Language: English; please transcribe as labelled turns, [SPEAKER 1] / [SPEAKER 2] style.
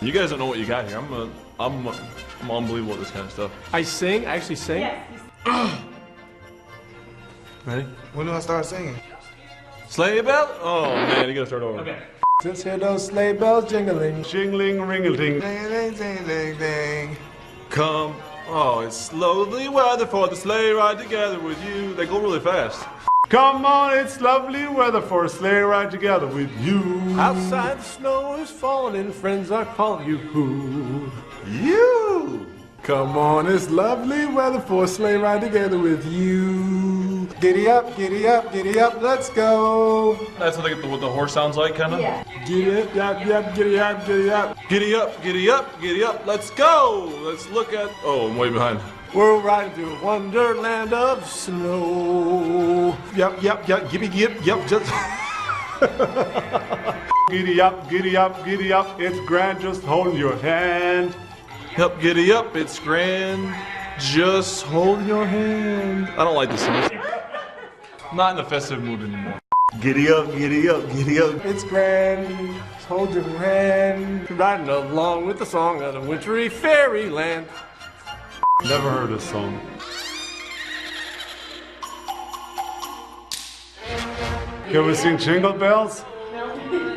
[SPEAKER 1] You guys don't know what you got here. I'm unbelievable at this kind of stuff.
[SPEAKER 2] I sing? I actually sing?
[SPEAKER 3] Yes.
[SPEAKER 1] Ready?
[SPEAKER 4] When do I start singing?
[SPEAKER 1] Sleigh bell? Oh man, you gotta start over.
[SPEAKER 2] Okay.
[SPEAKER 4] Just hear those sleigh bells jingling.
[SPEAKER 1] Jingling, ringling.
[SPEAKER 4] Ding, ding, ding, ding, ding.
[SPEAKER 1] Come. Oh, it's lovely weather for the sleigh ride together with you. They go really fast.
[SPEAKER 5] Come on, it's lovely weather for a sleigh ride together with you.
[SPEAKER 2] Outside the snow is falling, friends are calling you.
[SPEAKER 1] You.
[SPEAKER 4] Come on, it's lovely weather for a sleigh ride together with you. Giddy up, giddy up, giddy up, let's go.
[SPEAKER 1] That's what the horse sounds like, kind of.
[SPEAKER 3] Yeah.
[SPEAKER 4] Giddy up, yap, yap, giddy up, giddy up.
[SPEAKER 1] Giddy up, giddy up, giddy up. Let's go. Let's look at. Oh, I'm way behind.
[SPEAKER 2] We're riding through a wonderland of snow.
[SPEAKER 5] Yep, yep, yep, giddy, yep, just. Giddy up, giddy up, giddy up. It's grand, just hold your hand.
[SPEAKER 1] Yep, giddy up. It's grand. Just hold your hand. I don't like this song. I'm not in the festive mood anymore.
[SPEAKER 5] Giddy up, giddy up, giddy up.
[SPEAKER 4] It's grand, just hold your hand.
[SPEAKER 2] Riding along with the song of the wintry fairyland.
[SPEAKER 5] Never heard this song. Can we sing Jingle Bells?
[SPEAKER 3] No.